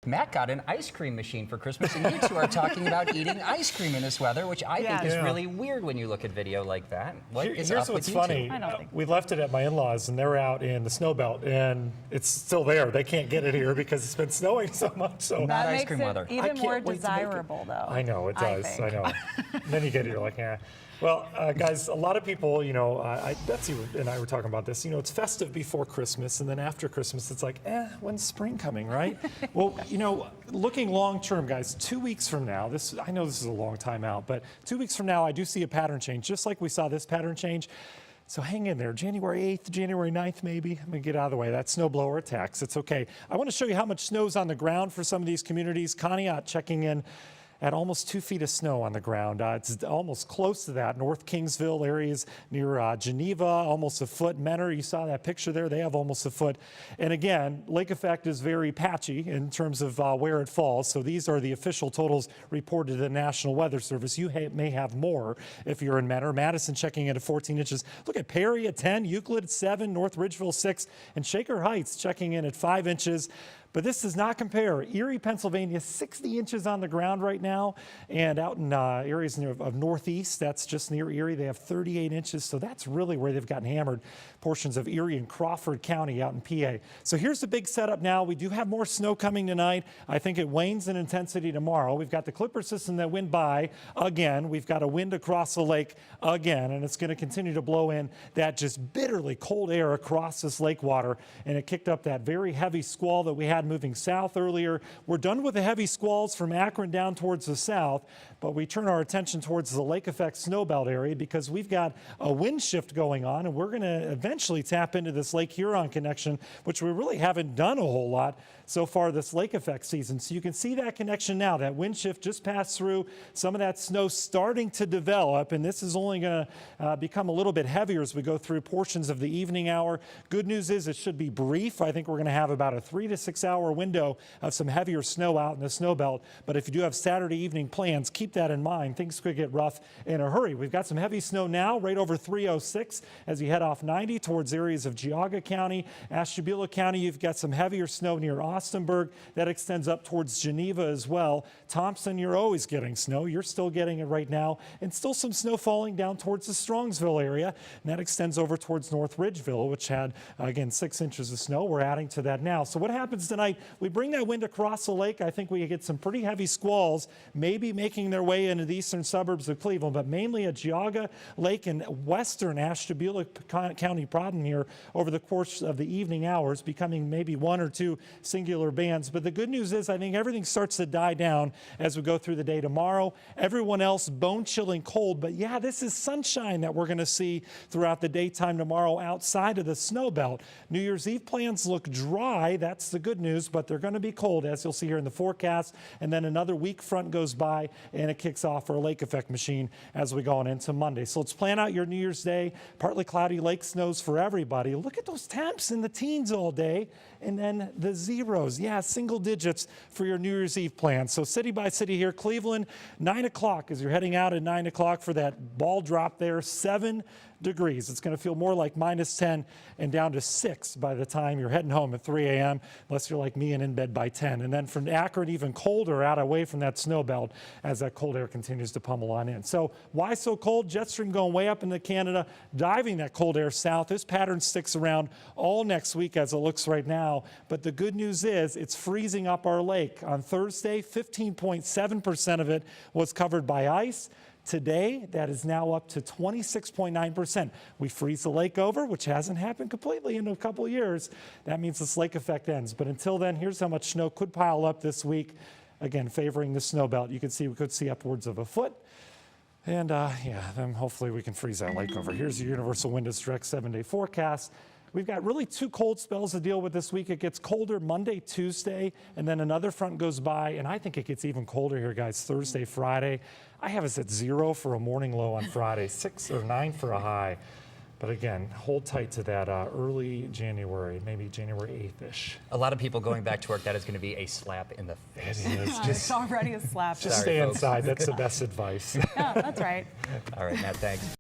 Matt got an ice cream machine for Christmas, and you two are talking about eating ice cream in this weather, which I think is really weird when you look at video like that. Here's what's funny. We left it at my in-laws, and they're out in the snow belt, and it's still there. They can't get it here because it's been snowing so much. So not ice cream weather. Even more desirable, though. I know, it does. I know. And then you get it, you're like, yeah. Well, guys, a lot of people, you know, Betsy and I were talking about this. You know, it's festive before Christmas, and then after Christmas, it's like, when's spring coming, right? Well, you know, looking long term, guys, 2 weeks from now, I know this is a long time out, but 2 weeks from now, I do see a pattern change, just like we saw this pattern change. So hang in there. January 8th, January 9th, maybe. I'm going to get out of the way. That snowblower attacks. It's okay. I want to show you how much snow's on the ground for some of these communities. Conneaut checking in at almost 2 feet of snow on the ground. It's almost close to that. North Kingsville areas near Geneva, almost a foot. Menor, you saw that picture there. They have almost a foot. And again, lake effect is very patchy in terms of where it falls. So these are the official totals reported to the National Weather Service. You may have more if you're in Menor. Madison checking in at 14 inches. Look at Perry at 10, Euclid at 7, North Ridgeville 6, and Shaker Heights checking in at 5 inches. But this does not compare. Erie, Pennsylvania, 60 inches on the ground right now. And out in areas of Northeast, that's just near Erie, they have 38 inches. So that's really where they've gotten hammered. Portions of Erie and Crawford County out in PA. So here's the big setup now. We do have more snow coming tonight. I think it wanes in intensity tomorrow. We've got the Clipper system that went by again. We've got a wind across the lake again. And it's going to continue to blow in that just bitterly cold air across this lake water. And it kicked up that very heavy squall that we had moving south earlier. We're done with the heavy squalls from Akron down towards the south, but we turn our attention towards the lake effect snowbelt area because we've got a wind shift going on, and we're going to eventually tap into this Lake Huron connection, which we really haven't done a whole lot so far this lake effect season. So you can see that connection now. That wind shift just passed through. Some of that snow starting to develop, and this is only going to become a little bit heavier as we go through portions of the evening hour. Good news is it should be brief. I think we're going to have about a 3 to 6 hour window of some heavier snow out in the snow belt. But if you do have Saturday evening plans, keep that in mind. Things could get rough in a hurry. We've got some heavy snow now right over 306 as you head off 90 towards areas of Geauga County, Ashtabula County. You've got some heavier snow near Austinburg. That extends up towards Geneva as well. Thompson, you're always getting snow. You're still getting it right now. And still some snow falling down towards the Strongsville area. And that extends over towards North Ridgeville, which had, again, 6 inches of snow. We're adding to that now. So what happens tonight? We bring that wind across the lake. I think we get some pretty heavy squalls, maybe making their way into the eastern suburbs of Cleveland, but mainly at Geauga Lake and western Ashtabula County problem here over the course of the evening hours, becoming maybe 1 or 2 singular bands. But the good news is I think everything starts to die down as we go through the day tomorrow. Everyone else bone-chilling cold, but yeah, this is sunshine that we're going to see throughout the daytime tomorrow outside of the snow belt. New Year's Eve plans look dry. That's the good news, but they're going to be cold, as you'll see here in the forecast. And then another weak front goes by, and it kicks off our lake effect machine as we go on into Monday. So let's plan out your New Year's Day. Partly cloudy lake snows for everybody. Look at those temps in the teens all day, and then the zeros. Yeah, single digits for your New Year's Eve plans. So city by city here, Cleveland, 9 o'clock as you're heading out at 9 o'clock for that ball drop there, 7 degrees. It's going to feel more like -10 and down to 6 by the time you're heading home at 3 a.m., unless you're like me and in bed by 10. And then from Akron, even colder out away from that snow belt as that cold air continues to pummel on in. So why so cold? Jet stream going way up into Canada, diving that cold air south. This pattern sticks around all next week as it looks right now. But the good news is it's freezing up our lake. On Thursday, 15.7% of it was covered by ice. Today, that is now up to 26.9%. We freeze the lake over, which hasn't happened completely in a couple of years. That means this lake effect ends. But until then, here's how much snow could pile up this week. Again, favoring the snow belt. You can see we could see upwards of a foot. And yeah, then hopefully we can freeze that lake over. Here's your Universal Windows Direct 7-day forecast. We've got really 2 cold spells to deal with this week. It gets colder Monday, Tuesday, and then another front goes by, and I think it gets even colder here, guys, Thursday, Friday. I have us at 0 for a morning low on Friday, 6 or 9 for a high. But again, hold tight to that early January, maybe January 8th-ish. A lot of people going back to work, that is going to be a slap in the face. It is. It's already a slap. Just stay inside. That's the best advice. Yeah, that's right. All right, Matt, thanks.